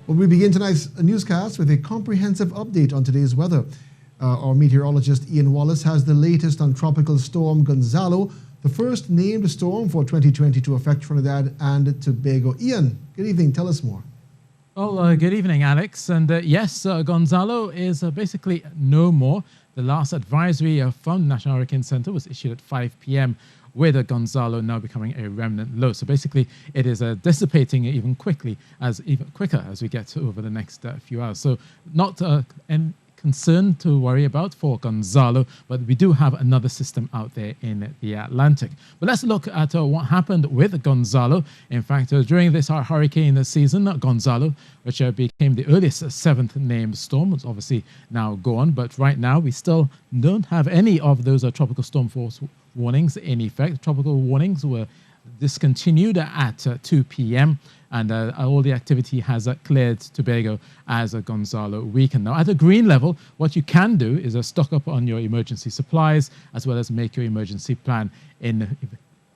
Well, we begin tonight's newscast with a comprehensive update on today's weather. Our meteorologist Ean Wallace has the latest on Tropical Storm Gonzalo, the first named storm for 2020 to affect Trinidad and Tobago. Ian, good evening. Tell us more. Well, good evening, Alex. And yes, Gonzalo is basically no more. The last advisory from the National Hurricane Center was issued at 5 p.m. with Gonzalo now becoming a remnant low. So basically, it is dissipating even quicker as we get over the next few hours. So not any concern to worry about for Gonzalo, but we do have another system out there in the Atlantic. But let's look at what happened with Gonzalo. In fact, during this hurricane season, Gonzalo, which became the earliest seventh named storm, is obviously now gone. But right now, we still don't have any of those tropical storm force warnings in effect. Tropical warnings were discontinued at 2 p.m. and all the activity has cleared Tobago as Gonzalo weakened. Now, at a green level, what you can do is stock up on your emergency supplies as well as make your emergency plan in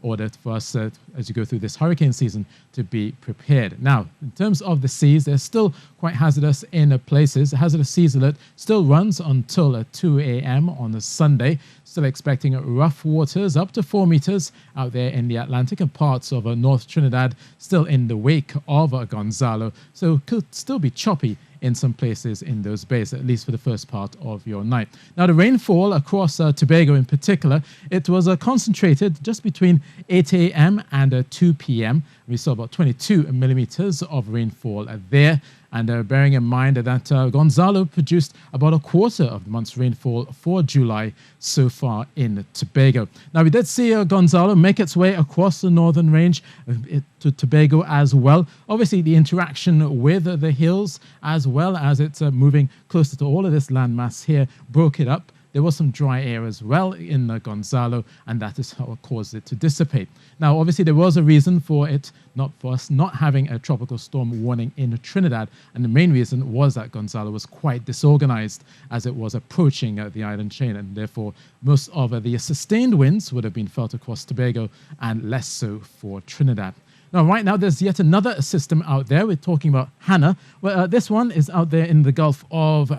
order for us, as you go through this hurricane season, to be prepared. Now, in terms of the seas, they're still quite hazardous in places. The hazardous seas alert still runs until 2 a.m. on a Sunday. Still expecting rough waters up to 4 meters out there in the Atlantic and parts of North Trinidad, still in the wake of Gonzalo. So could still be choppy in some places in those bays, at least for the first part of your night. Now, the rainfall across Tobago in particular, it was concentrated just between 8 a.m. and 2 p.m. We saw about 22 millimeters of rainfall there. And bearing in mind that Gonzalo produced about a quarter of the month's rainfall for July so far in Tobago. Now, we did see Gonzalo make its way across the northern range to Tobago as well. Obviously, the interaction with the hills, as well as it's moving closer to all of this landmass here, broke it up. There was some dry air as well in Gonzalo, and that is how it caused it to dissipate. Now, obviously, there was a reason for us not having a tropical storm warning in Trinidad, and the main reason was that Gonzalo was quite disorganized as it was approaching the island chain, and therefore most of the sustained winds would have been felt across Tobago and less so for Trinidad. Now, right now, there's yet another system out there. We're talking about Hannah. Well, this one is out there in the Gulf of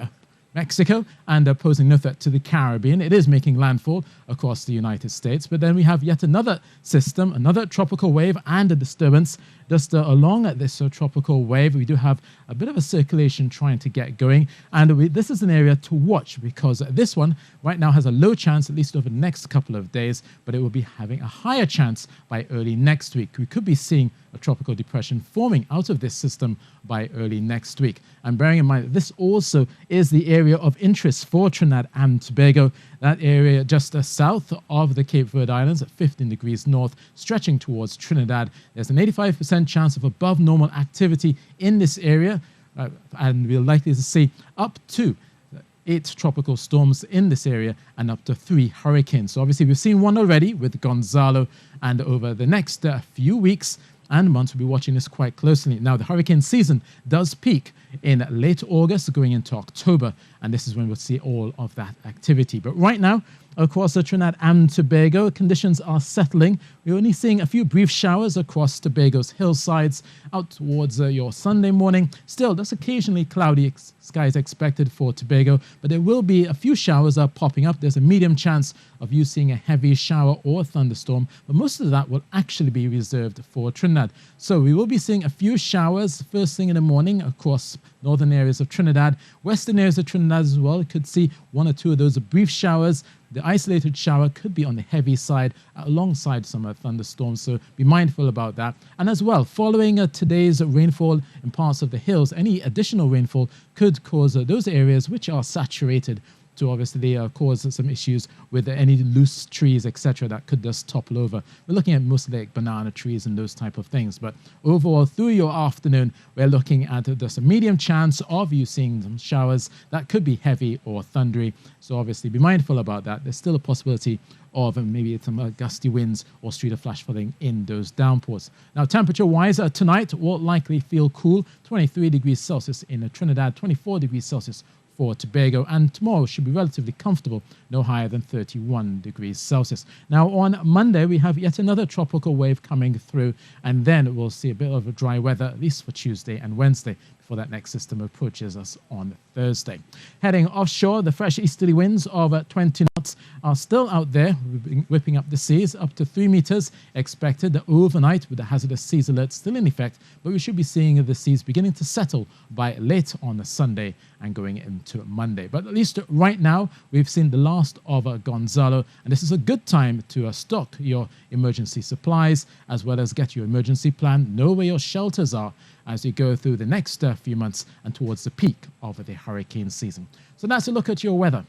Mexico and posing no threat to the Caribbean. It is making landfall across the United States. But then we have yet another system, another tropical wave and a disturbance. Just along this tropical wave, we do have a bit of a circulation trying to get going. And this is an area to watch because this one right now has a low chance, at least over the next couple of days, but it will be having a higher chance by early next week. We could be seeing a tropical depression forming out of this system by early next week. And bearing in mind that this also is the area of interest for Trinidad and Tobago, that area just south of the Cape Verde Islands at 15 degrees north, stretching towards Trinidad. There's an 85% chance of above normal activity in this area, and we're likely to see up to 8 tropical storms in this area and up to 3 hurricanes. So obviously we've seen one already with Gonzalo, and over the next few weeks and months, we'll be watching this quite closely. Now, the hurricane season does peak in late August going into October, and this is when we'll see all of that activity. But right now, across Trinidad and Tobago, conditions are settling. We're only seeing a few brief showers across Tobago's hillsides out towards your Sunday morning. Still, there's occasionally cloudy skies expected for Tobago, but there will be a few showers popping up. There's a medium chance of you seeing a heavy shower or thunderstorm, but most of that will actually be reserved for Trinidad. So we will be seeing a few showers first thing in the morning across northern areas of Trinidad, western areas of Trinidad as well. You could see 1 or 2 of those brief showers. The isolated shower could be on the heavy side alongside some thunderstorms, so be mindful about that. And as well, following today's rainfall in parts of the hills, any additional rainfall could cause those areas which are saturated to obviously cause some issues with any loose trees, etc., that could just topple over. We're looking at mostly like banana trees and those type of things. But overall, through your afternoon, we're looking at just a medium chance of you seeing some showers that could be heavy or thundery. So obviously be mindful about that. There's still a possibility of maybe some gusty winds or street of flash flooding in those downpours. Now, temperature-wise, tonight will likely feel cool, 23 degrees Celsius in Trinidad, 24 degrees Celsius for Tobago, and tomorrow should be relatively comfortable, no higher than 31 degrees Celsius. Now, on Monday, we have yet another tropical wave coming through, and then we'll see a bit of a dry weather, at least for Tuesday and Wednesday. before that next system approaches us on Thursday. Heading offshore, the fresh easterly winds of 20 knots are still out there, whipping up the seas up to 3 meters expected overnight, with the hazardous seas alert still in effect, but we should be seeing the seas beginning to settle by late on Sunday and going into Monday. But at least right now, we've seen the last of Gonzalo, and this is a good time to stock your emergency supplies, as well as get your emergency plan, know where your shelters are as you go through the next few months and towards the peak of the hurricane season. So that's a look at your weather.